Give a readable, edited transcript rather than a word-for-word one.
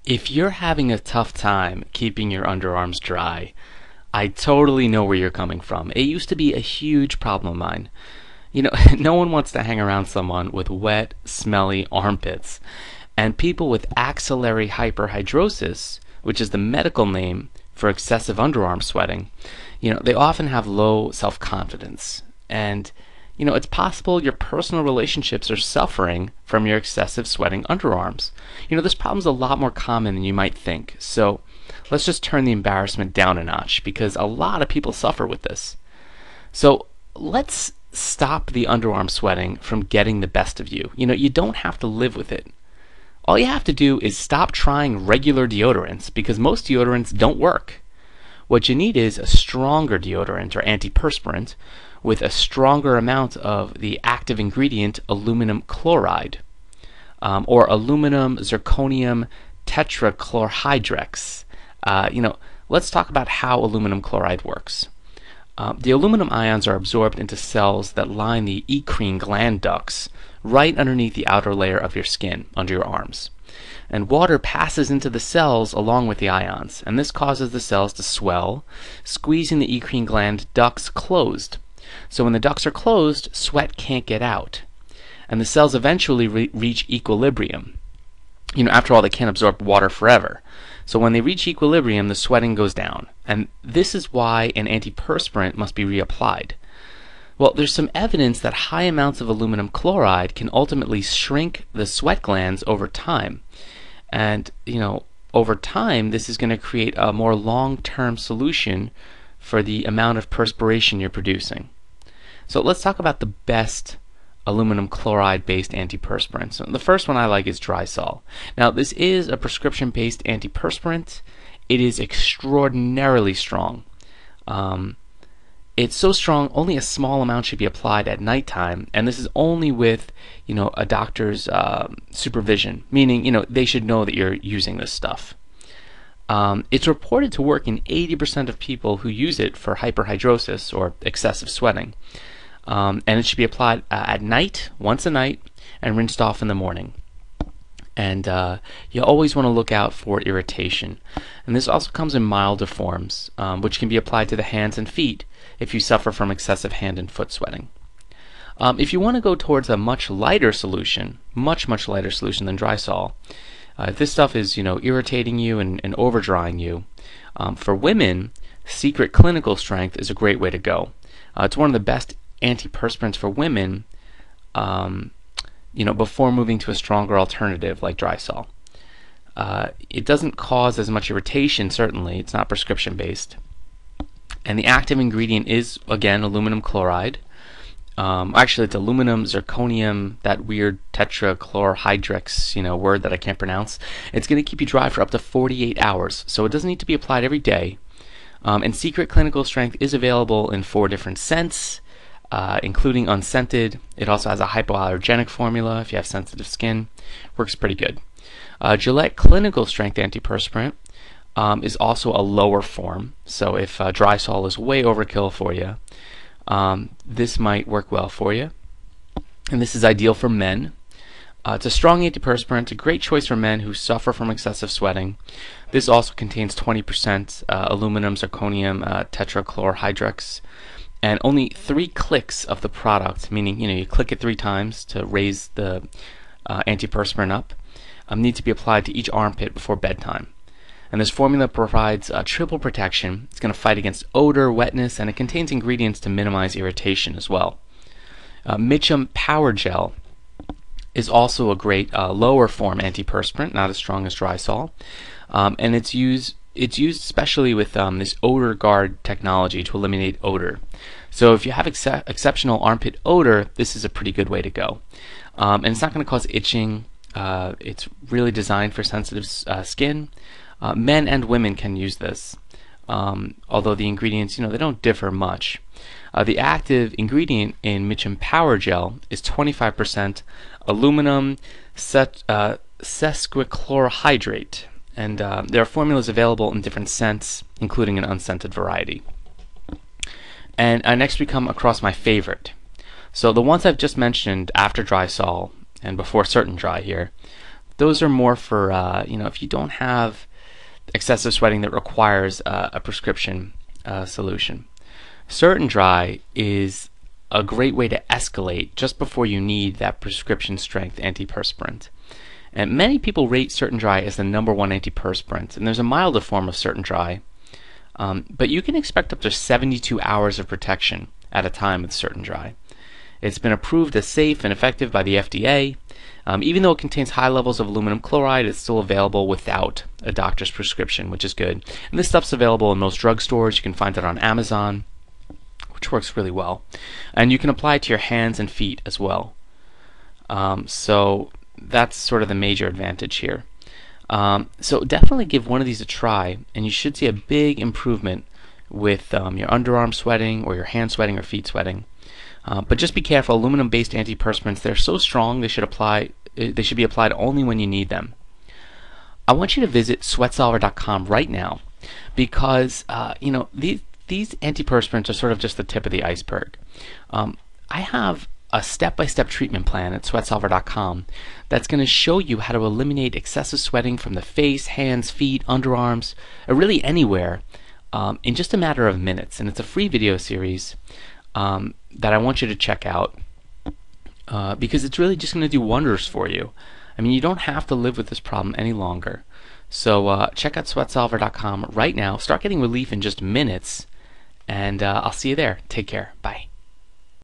If you're having a tough time keeping your underarms dry, I totally know where you're coming from. It used to be a huge problem of mine. No one wants to hang around someone with wet, smelly armpits. And people with axillary hyperhidrosis, which is the medical name for excessive underarm sweating, they often have low self-confidence. And it's possible your personal relationships are suffering from your excessive sweating underarms. This problem's a lot more common than you might think. So let's just turn the embarrassment down a notch because a lot of people suffer with this. So let's stop the underarm sweating from getting the best of you. You don't have to live with it. All you have to do is stop trying regular deodorants because most deodorants don't work. What you need is a stronger deodorant or antiperspirant with a stronger amount of the active ingredient aluminum chloride or aluminum zirconium tetrachlorhydrex. Let's talk about how aluminum chloride works. The aluminum ions are absorbed into cells that line the eccrine gland ducts right underneath the outer layer of your skin, under your arms. And water passes into the cells along with the ions, and this causes the cells to swell, squeezing the eccrine gland ducts closed. So when the ducts are closed, sweat can't get out, and the cells eventually reach equilibrium. After all, they can't absorb water forever. So when they reach equilibrium, the sweating goes down, and this is why an antiperspirant must be reapplied. Well, there's some evidence that high amounts of aluminum chloride can ultimately shrink the sweat glands over time. And, over time, this is going to create a more long-term solution for the amount of perspiration you're producing. So let's talk about the best aluminum chloride-based antiperspirants. So the first one I like is Drysol. Now, this is a prescription-based antiperspirant. It is extraordinarily strong. It's so strong, only a small amount should be applied at nighttime, and this is only with, a doctor's supervision, meaning, they should know that you're using this stuff. It's reported to work in 80% of people who use it for hyperhidrosis or excessive sweating. And it should be applied at night, once a night, and rinsed off in the morning. And you always want to look out for irritation. And this also comes in milder forms, which can be applied to the hands and feet if you suffer from excessive hand and foot sweating. If you want to go towards a much lighter solution, much lighter solution than Drysol, if this stuff is irritating you and over-drying you, for women, Secret Clinical Strength is a great way to go. It's one of the best antiperspirants for women before moving to a stronger alternative like Drysol. It doesn't cause as much irritation, certainly. It's not prescription based. And the active ingredient is, again, aluminum chloride. Actually, it's aluminum zirconium, that weird tetrachlorhydrex, word that I can't pronounce. It's going to keep you dry for up to 48 hours, so it doesn't need to be applied every day. And Secret Clinical Strength is available in 4 different scents, including unscented. It also has a hypoallergenic formula if you have sensitive skin. Works pretty good. Gillette Clinical Strength Antiperspirant is also a lower form, so if Drysol is way overkill for you, this might work well for you. And this is ideal for men. It's a strong antiperspirant, a great choice for men who suffer from excessive sweating. This also contains 20% aluminum zirconium tetrachlorhydrex, and only 3 clicks of the product, meaning you click it 3 times to raise the antiperspirant up, need to be applied to each armpit before bedtime. And this formula provides triple protection. It's going to fight against odor, wetness, and it contains ingredients to minimize irritation as well. Mitchum Power Gel is also a great lower form antiperspirant, not as strong as Drysol, and it's used especially with this odor guard technology to eliminate odor. So if you have exceptional armpit odor, this is a pretty good way to go. And it's not going to cause itching. It's really designed for sensitive skin. Men and women can use this, although the ingredients, they don't differ much. The active ingredient in Mitchum Power Gel is 25% aluminum sesquichlorohydrate, and there are formulas available in different scents, including an unscented variety. And next we come across my favorite. So the ones I've just mentioned after Drysol and before Certain Dry here, Those are more for if you don't have excessive sweating that requires a prescription solution. Certain Dry is a great way to escalate just before you need that prescription strength antiperspirant. And many people rate Certain Dry as the #1 antiperspirant, and there's a milder form of Certain Dry, but you can expect up to 72 hours of protection at a time with Certain Dry. It's been approved as safe and effective by the FDA. Even though it contains high levels of aluminum chloride, it's still available without a doctor's prescription, which is good. And this stuff's available in most drugstores. You can find it on Amazon, which works really well. And you can apply it to your hands and feet as well. So that's sort of the major advantage here. So definitely give one of these a try, and you should see a big improvement with your underarm sweating or your hand sweating or feet sweating. But just be careful. Aluminum-based antiperspirants, they're so strong they should be applied only when you need them. I want you to visit sweatsolver.com right now because these antiperspirants are sort of just the tip of the iceberg. I have a step-by-step treatment plan at sweatsolver.com that's going to show you how to eliminate excessive sweating from the face, hands, feet, underarms, or really anywhere in just a matter of minutes. And it's a free video series that I want you to check out because it's really just going to do wonders for you. I mean, you don't have to live with this problem any longer. So check out sweatsolver.com right now. Start getting relief in just minutes, and I'll see you there. Take care. Bye.